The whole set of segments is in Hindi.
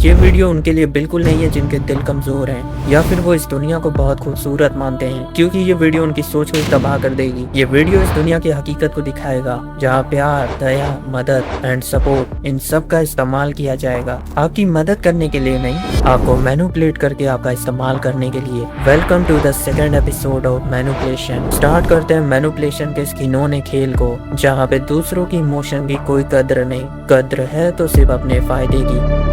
ये वीडियो उनके लिए बिल्कुल नहीं है जिनके दिल कमजोर हैं या फिर वो इस दुनिया को बहुत खूबसूरत मानते हैं, क्योंकि ये वीडियो उनकी सोच को तबाह कर देगी। ये वीडियो इस दुनिया की हकीकत को दिखाएगा जहाँ प्यार, दया, मदद एंड सपोर्ट इन सब का इस्तेमाल किया जाएगा, आपकी मदद करने के लिए नहीं, आपको मैनिपुलेट करके आपका इस्तेमाल करने के लिए। Welcome to the second episode of manipulation. Start करते हैं मैनिपुलेशन के इस घिनौने खेल को, जहाँ पे दूसरों की इमोशन की कोई कद्र नहीं, कद्र है तो सिर्फ अपने फायदे की।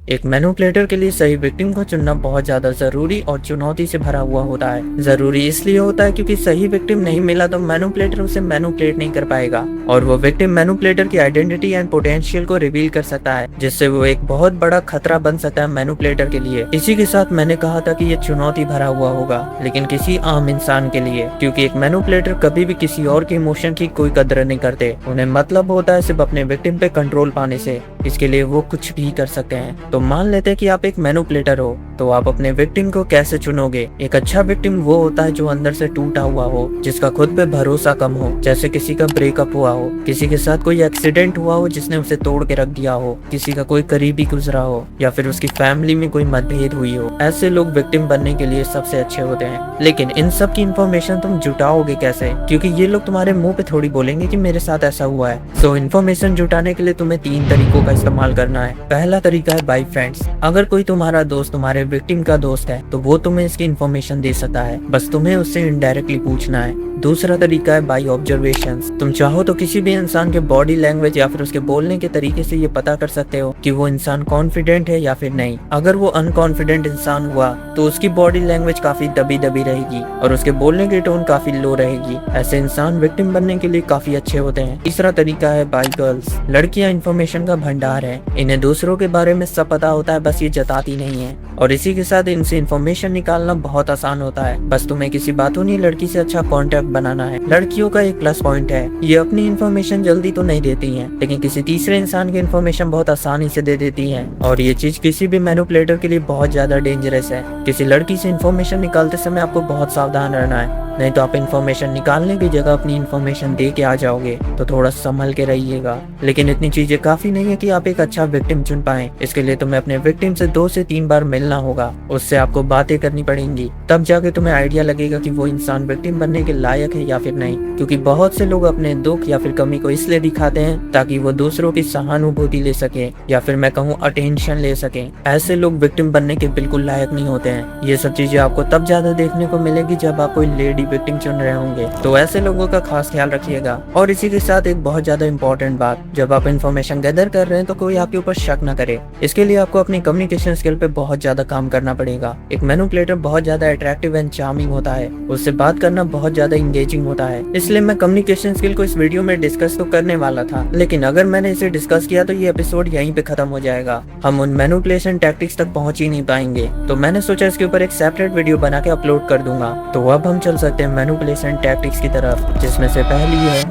एक मैनिपुलेटर के लिए सही विक्टिम को चुनना बहुत ज्यादा जरूरी और चुनौती से भरा हुआ होता है। जरूरी इसलिए होता है क्योंकि सही विक्टिम नहीं मिला तो मैनिपुलेटर उसे मैनिपुलेट नहीं कर पाएगा और वो विक्टिम मैनिपुलेटर की आइडेंटिटी एंड पोटेंशियल को रिवील कर सकता है, जिससे वो एक बहुत बड़ा खतरा बन सकता है मैनिपुलेटर के लिए। इसी के साथ मैंने कहा था कि ये चुनौती भरा हुआ होगा, लेकिन किसी आम इंसान के लिए, क्योंकि एक मैनिपुलेटर कभी भी किसी और के इमोशन की कोई कदर नहीं करते। उन्हें मतलब होता है सिर्फ अपने विक्टिम पे कंट्रोल पाने से, इसके लिए वो कुछ भी कर सकते हैं। तो मान लेते हैं कि आप एक मैनिपुलेटर हो, तो आप अपने विक्टिम को कैसे चुनोगे? एक अच्छा विक्टिम वो होता है जो अंदर से टूटा हुआ हो, जिसका खुद पे भरोसा कम हो, जैसे किसी का ब्रेकअप हुआ हो, किसी के साथ कोई एक्सीडेंट हुआ हो जिसने उसे तोड़ के रख दिया हो, किसी का कोई करीबी गुजरा हो, या फिर उसकी फैमिली में कोई मतभेद हुई हो। ऐसे लोग विक्टिम बनने के लिए सबसे अच्छे होते हैं। लेकिन इन सब की इन्फॉर्मेशन तुम जुटाओगे कैसे? क्योंकि ये लोग तुम्हारे मुंह पे थोड़ी बोलेंगे कि मेरे साथ ऐसा हुआ है। सो इन्फॉर्मेशन जुटाने के लिए तुम्हें 3 तरीकों का इस्तेमाल करना है। पहला तरीका है बाय फ्रेंड्स। अगर कोई तुम्हारा दोस्त तुम्हारे विक्टिम का दोस्त है तो वो तुम्हें इसकी इन्फॉर्मेशन दे सकता है, बस तुम्हें उससे इनडायरेक्टली पूछना है। दूसरा तरीका है बाय ऑब्जर्वेशंस। तुम चाहो तो किसी भी इंसान के बॉडी लैंग्वेज या फिर उसके बोलने के तरीके से ये पता कर सकते हो कि वो इंसान कॉन्फिडेंट है या फिर नहीं। अगर वो अनकॉन्फिडेंट इंसान हुआ तो उसकी बॉडी लैंग्वेज काफी दबी दबी रहेगी और उसके बोलने की टोन काफी लो रहेगी। ऐसे इंसान विक्टिम बनने के लिए काफी अच्छे होते हैं। तीसरा तरीका है बाय गर्ल्स। लड़कियां इन्फॉर्मेशन का भंडार है, इन्हें दूसरों के बारे में सब पता होता है, बस ये जताती नहीं है। और इसी के साथ इनसे इन्फॉर्मेशन निकालना बहुत आसान होता है, बस तुम्हें किसी बातूनी लड़की से अच्छा कॉन्टेक्ट बनाना है। लड़कियों का एक प्लस पॉइंट है, ये अपनी इन्फॉर्मेशन जल्दी तो नहीं देती हैं, लेकिन किसी तीसरे इंसान की इन्फॉर्मेशन बहुत आसानी से दे देती हैं। और ये चीज किसी भी मैनिपुलेटर के लिए बहुत ज्यादा डेंजरस है। किसी लड़की से इन्फॉर्मेशन निकालते समय आपको बहुत सावधान रहना है, नहीं तो आप इन्फॉर्मेशन निकालने की जगह अपनी इन्फॉर्मेशन दे के आ जाओगे। तो थोड़ा संभल के रहिएगा। लेकिन इतनी चीजें काफी नहीं है कि आप एक अच्छा विक्टिम चुन पाए। इसके लिए तुम्हें अपने विक्टिम से 2 से 3 बार मिलना होगा, उससे आपको बातें करनी पड़ेंगी, तब जाके तुम्हें आइडिया लगेगा कि वो इंसान विक्टिम बनने के लायक है या फिर नहीं। क्योंकि बहुत से लोग अपने दुख या फिर कमी को इसलिए दिखाते हैं ताकि वो दूसरों की सहानुभूति ले सके या फिर मैं कहूँ अटेंशन ले सके। ऐसे लोग विक्टिम बनने के बिल्कुल लायक नहीं होते हैं। ये सब चीजें आपको तब ज्यादा देखने को मिलेगी जब आप कोई लेडी विक्टिम चुन रहे होंगे, तो ऐसे लोगों का खास ख्याल रखिएगा। और इसी के साथ एक बहुत ज्यादा इंपॉर्टेंट बात, जब आप इन्फॉर्मेशन गैदर कर रहे हैं तो कोई आपके ऊपर शक न करे। इसके लिए आपको अपनी कम्युनिकेशन स्किल पे बहुत ज्यादा काम करना पड़ेगा। एक मैनिपुलेटर बहुत ज्यादा अट्रैक्टिव एंड चार्मिंग होता है, उससे बात करना बहुत ज्यादा इंगेजिंग होता है। इसलिए मैं कम्युनिकेशन स्किल को इस वीडियो में डिस्कस तो करने वाला था, लेकिन अगर मैंने इसे डिस्कस किया तो ये एपिसोड यहीं पे खत्म हो जाएगा। हम उन मैनिपुलेशन टैक्टिक्स तक पहुंच ही नहीं पाएंगे। तो मैंने सोचा इसके ऊपर एक सेपरेट वीडियो बना के अपलोड कर दूंगा। तो अब हम चल सकते हैं मैनिपुलेशन टैक्टिक्स की तरफ, जिसमें से पहली है,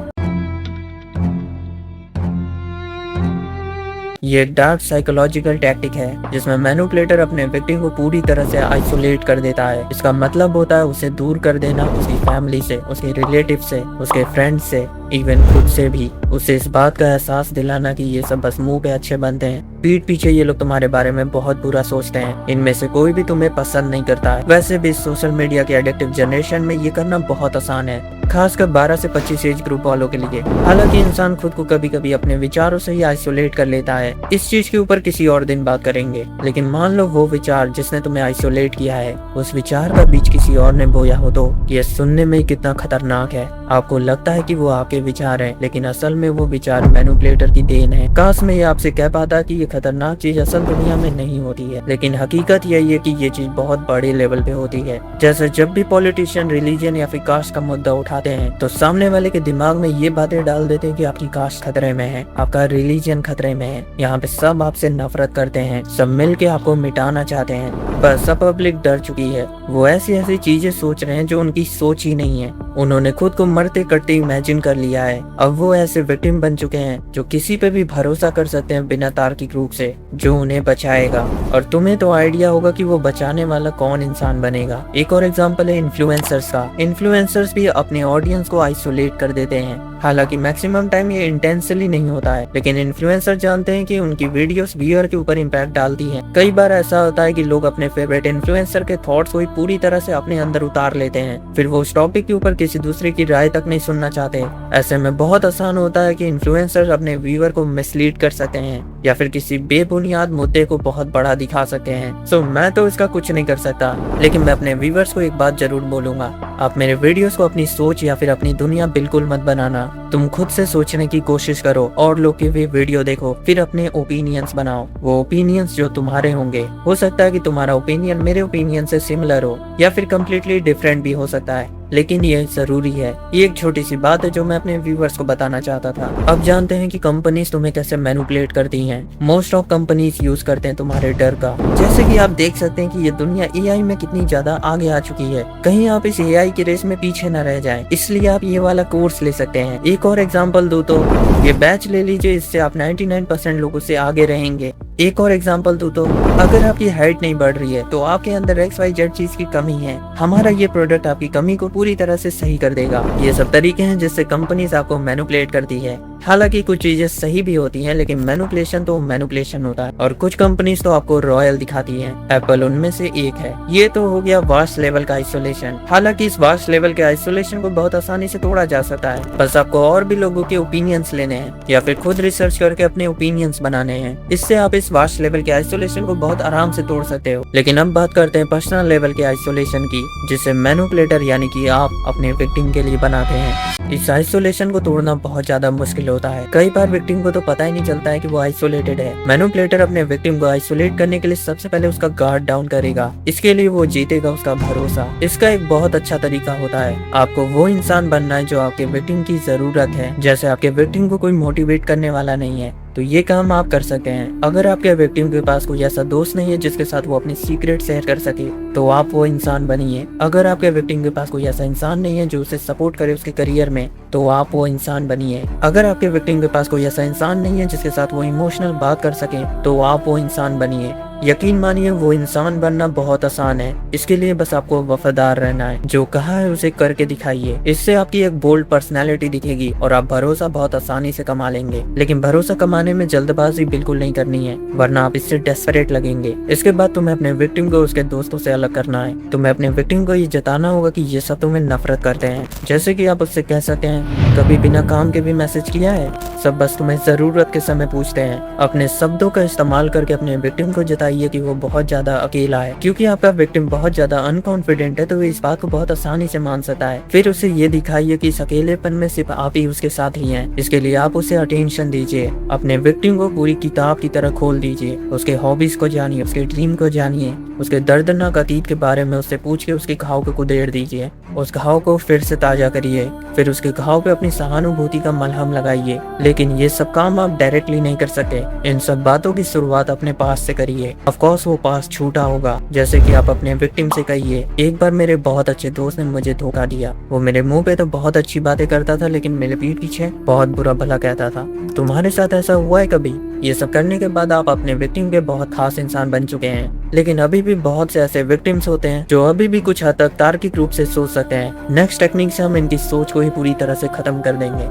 ये एक डार्क साइकोलॉजिकल टैक्टिक है जिसमें मैनिपुलेटर अपने विक्टिम को पूरी तरह से आइसोलेट कर देता है। इसका मतलब होता है उसे दूर कर देना, उसकी फैमिली से, उसके रिलेटिव से, उसके फ्रेंड से, इवन खुद से भी। उसे इस बात का एहसास दिलाना कि ये सब बस मुंह पे अच्छे बनते हैं, पीठ पीछे ये लोग तुम्हारे बारे में बहुत बुरा सोचते हैं, इनमें से कोई भी तुम्हें पसंद नहीं करता है। वैसे भी सोशल मीडिया के एडिक्टिव जनरेशन में ये करना बहुत आसान है, खासकर 12 से 25 एज ग्रुप वालों के लिए। हालांकि इंसान खुद को कभी कभी अपने विचारों से ही आइसोलेट कर लेता है, इस चीज के ऊपर किसी और दिन बात करेंगे। लेकिन मान लो वो विचार जिसने तुम्हें आइसोलेट किया है, उस विचार का बीज किसी और ने बोया हो, तो ये सुनने में कितना खतरनाक है। आपको लगता है कि वो आपके विचार हैं, लेकिन असल में वो विचार मैनिपुलेटर की देन है। काश मैं ये आपसे कह पाता कि ये खतरनाक चीज असल दुनिया में नहीं होती है, लेकिन हकीकत यही है कि ये चीज बहुत बड़े लेवल पे होती है। जैसे जब भी पॉलिटिशियन रिलीजन या फिर कास्ट का मुद्दा उठाते हैं तो सामने वाले के दिमाग में ये बातें डाल देते हैं कि आपकी कास्ट खतरे में है, आपका रिलीजन खतरे में है, यहाँ पे सब आपसे नफरत करते हैं, सब मिलके आपको मिटाना चाहते हैं। बस सब पब्लिक डर चुकी है, वो ऐसी ऐसी चीजें सोच रहे हैं जो उनकी सोच ही नहीं है। उन्होंने खुद को मरते कटते इमेजिन कर लिया है। अब वो ऐसे विक्टिम बन चुके हैं जो किसी पे भी भरोसा कर सकते हैं बिना तार्किक रूप से, जो उन्हें बचाएगा। और तुम्हें तो आइडिया होगा कि वो बचाने वाला कौन इंसान बनेगा। एक और एग्जांपल है इन्फ्लुएंसर्स का। इन्फ्लुएंसर्स भी अपने ऑडियंस को आइसोलेट कर देते हैं। हालांकि मैक्सिमम टाइम ये इंटेंशनली नहीं होता है, लेकिन इन्फ्लुएंसर जानते हैं कि उनकी वीडियोस व्यूअर के ऊपर इम्पैक्ट डालती हैं। कई बार ऐसा होता है कि लोग अपने फेवरेट इन्फ्लुएंसर के थॉट्स को ही पूरी तरह से अपने अंदर उतार लेते हैं, फिर वो उस टॉपिक के ऊपर किसी दूसरे की राय तक नहीं सुनना चाहते। ऐसे में बहुत आसान होता है कि इन्फ्लुएंसर अपने व्यूअर को मिसलीड कर सकते हैं या फिर किसी बेबुनियाद मुद्दे को बहुत बड़ा दिखा सकते हैं। सो मैं तो इसका कुछ नहीं कर सकता, लेकिन मैं अपने व्यूअर्स को एक बात जरूर बोलूंगा, आप मेरे वीडियोस को अपनी सोच या फिर अपनी दुनिया बिल्कुल मत बनाना। तुम खुद से सोचने की कोशिश करो और लोग की भी वीडियो देखो, फिर अपने ओपिनियंस बनाओ। वो ओपिनियंस जो तुम्हारे होंगे, हो सकता है कि तुम्हारा ओपिनियन मेरे ओपिनियन से सिमिलर हो या फिर कम्प्लीटली डिफरेंट भी हो सकता है, लेकिन ये जरूरी है। ये एक छोटी सी बात है जो मैं अपने व्यूअर्स को बताना चाहता था। अब जानते हैं कि कंपनीज तुम्हें कैसे मैनिपुलेट करती हैं। मोस्ट ऑफ कंपनीज यूज करते हैं तुम्हारे डर का। जैसे कि आप देख सकते हैं कि ये दुनिया एआई में कितनी ज्यादा आगे आ चुकी है, कहीं आप इस एआई की रेस में पीछे न रह जाएं, इसलिए आप ये वाला कोर्स ले सकते हैं। एक और एग्जांपल दूं तो ये बैच ले लीजिए, इससे आप 99% लोगों से आगे रहेंगे। एक और एग्जांपल दूं तो अगर आपकी हाइट नहीं बढ़ रही है तो आपके अंदर XYZ चीज की कमी है, हमारा ये प्रोडक्ट आपकी कमी को पूरी तरह से सही कर देगा। ये सब तरीके हैं जिससे कंपनीज आपको मैनिपुलेट करती है। हालांकि कुछ चीजें सही भी होती हैं, लेकिन मैनिपुलेशन तो मैनिपुलेशन होता है और कुछ कंपनीज तो आपको रॉयल दिखाती हैं। एप्पल उनमें से एक है। ये तो हो गया वास्ट लेवल का आइसोलेशन। हालांकि इस वास्ट लेवल के आइसोलेशन को बहुत आसानी से तोड़ा जा सकता है, बस आपको और भी लोगों के ओपिनियंस लेने हैं या फिर खुद रिसर्च करके अपने ओपिनियंस बनाने हैं। इससे आप इस वास्ट लेवल के आइसोलेशन को बहुत आराम से तोड़ सकते हो। लेकिन अब बात करते हैं पर्सनल लेवल के आइसोलेशन की, जिसे मैनिपुलेटर यानी कि आप अपने विक्टिम के लिए बनाते हैं। इस आइसोलेशन को तोड़ना बहुत ज्यादा मुश्किल होता है। कई बार विक्टिम को तो पता ही नहीं चलता है कि वो आइसोलेटेड है। मैनिपुलेटर अपने विक्टिम को आइसोलेट करने के लिए सबसे पहले उसका गार्ड डाउन करेगा। इसके लिए वो जीतेगा उसका भरोसा। इसका एक बहुत अच्छा तरीका होता है, आपको वो इंसान बनना है जो आपके विक्टिम की जरूरत है। जैसे आपके विक्टिम को कोई मोटिवेट करने वाला नहीं है, तो ये काम आप कर सकते हैं। अगर आपके विक्टिम के पास कोई ऐसा दोस्त नहीं है जिसके साथ वो अपनी सीक्रेट शेयर कर सके, तो आप वो इंसान बनिए। अगर आपके विक्टिम के पास कोई ऐसा इंसान नहीं है जो उसे सपोर्ट करे उसके करियर में, तो आप वो इंसान बनिए। अगर आपके विक्टिम के पास कोई ऐसा इंसान नहीं है जिसके साथ वो इमोशनल बात कर सके, तो आप वो इंसान बनिए। यकीन मानिए वो इंसान बनना बहुत आसान है। इसके लिए बस आपको वफादार रहना है, जो कहा है उसे करके दिखाइए। इससे आपकी एक बोल्ड पर्सनैलिटी दिखेगी और आप भरोसा बहुत आसानी से कमा लेंगे। लेकिन भरोसा कमाने में जल्दबाजी बिल्कुल नहीं करनी है, वरना आप इससे डेस्परेट लगेंगे। इसके बाद तुम्हें अपने विक्टिम को उसके दोस्तों से अलग करना है। तुम्हें अपने विक्टिम को ये जताना होगा कि ये सब तुम्हें नफरत करते हैं। जैसे कि आप उससे कह सकते हैं, कभी बिना काम के भी मैसेज किया है, सब बस तुम्हें जरूरत के समय पूछते हैं। अपने शब्दों का इस्तेमाल करके अपने विक्टिम को जताइए कि वो बहुत ज्यादा अकेला है। क्योंकि आपका विक्टिम बहुत ज्यादा अनकॉन्फिडेंट है, तो वो इस बात को बहुत आसानी से मान सकता है। फिर उसे ये दिखाइए कि इस अकेलेपन में सिर्फ आप ही उसके साथ ही हैं। इसके लिए आप उसे अटेंशन दीजिए। अपने विक्टिम को पूरी किताब की तरह खोल दीजिए। उसके हॉबीज को जानिए, उसके ड्रीम को जानिए, उसके दर्दनाक अतीत के बारे में उससे पूछ के उसके घाव को कुदेड़ दीजिए। उस घाव को फिर से ताजा करिए। फिर उसके घाव पे अपनी सहानुभूति का मलहम लगाइए। लेकिन ये सब काम आप डायरेक्टली नहीं कर सकते। इन सब बातों की शुरुआत अपने पास से करिए। ऑफ कोर्स वो पास छूटा होगा। जैसे कि आप अपने विक्टिम से कहिए, एक बार मेरे बहुत अच्छे दोस्त ने मुझे धोखा दिया। वो मेरे मुंह पे तो बहुत अच्छी बातें करता था, लेकिन मेरे पीठ पीछे बहुत बुरा भला कहता था। तुम्हारे साथ ऐसा हुआ है कभी? ये सब करने के बाद आप अपने विक्टिम के बहुत खास इंसान बन चुके हैं। लेकिन अभी भी बहुत से ऐसे विक्टिम्स होते हैं जो अभी भी कुछ हद तक तार्किक रूप से सोच सकते हैं। नेक्स्ट टेक्निक से हम इनकी सोच को ही पूरी तरह से खत्म कर देंगे।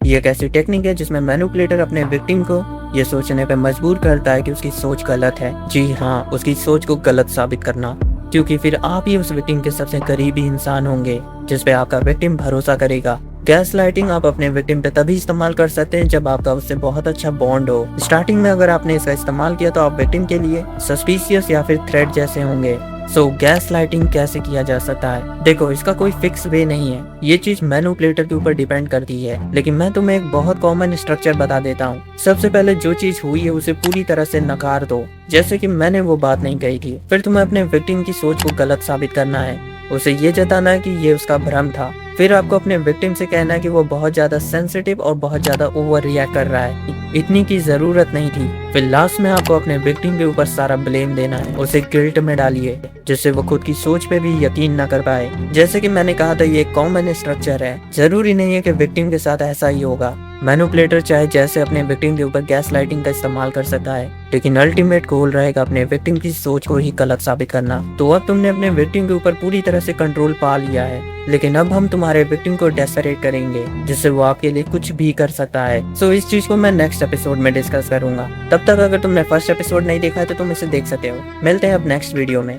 ये एक ऐसी टेक्निक है जिसमें मैनिपुलेटर अपने विक्टिम को ये सोचने पे मजबूर करता है कि उसकी सोच गलत है। जी हाँ, उसकी सोच को गलत साबित करना, क्योंकि फिर आप ही उस विक्टिम के सबसे करीबी इंसान होंगे जिस पे आपका विक्टिम भरोसा करेगा। गैस लाइटिंग आप अपने विक्टिम पे तभी इस्तेमाल कर सकते हैं जब आपका उससे बहुत अच्छा बॉन्ड हो। स्टार्टिंग में अगर आपने इसका इस्तेमाल किया तो आप विक्टिम के लिए सस्पिशियस या फिर थ्रेट जैसे होंगे। सो गैस लाइटिंग कैसे किया जा सकता है? देखो, इसका कोई फिक्स वे नहीं है। ये चीज मैनिपुलेटर के ऊपर डिपेंड करती है, लेकिन मैं तुम्हें एक बहुत कॉमन स्ट्रक्चर बता देता हूँ। सबसे पहले जो चीज हुई है उसे पूरी तरह से नकार दो, जैसे कि मैंने वो बात नहीं कही थी। फिर तुम्हें अपने विक्टिम की सोच को गलत साबित करना है। उसे ये जताना है कि ये उसका भ्रम था फिर आपको अपने विक्टिम से कहना है कि वो बहुत ज्यादा सेंसिटिव और बहुत ज्यादा ओवर रिएक्ट कर रहा है, इतनी की जरूरत नहीं थी। फिर लास्ट में आपको अपने विक्टिम के ऊपर सारा ब्लेम देना है, उसे गिल्ट में डालिए जिससे वो खुद की सोच पे भी यकीन न कर पाए। जैसे कि मैंने कहा था, ये कॉमन स्ट्रक्चर है, जरूरी नहीं है कि विक्टिम के साथ ऐसा ही होगा। मैनिपुलेटर चाहे जैसे अपने विक्टिम के ऊपर गैस लाइटिंग का इस्तेमाल कर सकता है, लेकिन अल्टीमेट गोल रहेगा अपने विक्टिम की सोच को ही गलत साबित करना। तो अब तुमने अपने विक्टिम के ऊपर पूरी तरह से कंट्रोल पा लिया है, लेकिन अब हम तुम्हारे विक्टिम को डेस्परेट करेंगे जिससे वो आपके लिए कुछ भी कर सकता है। सो इस चीज को मैं नेक्स्ट एपिसोड में डिस्कस करूंगा। तब तक अगर तुमने फर्स्ट एपिसोड नहीं देखा है तो तुम इसे देख सकते हो। मिलते हैं अब नेक्स्ट वीडियो में।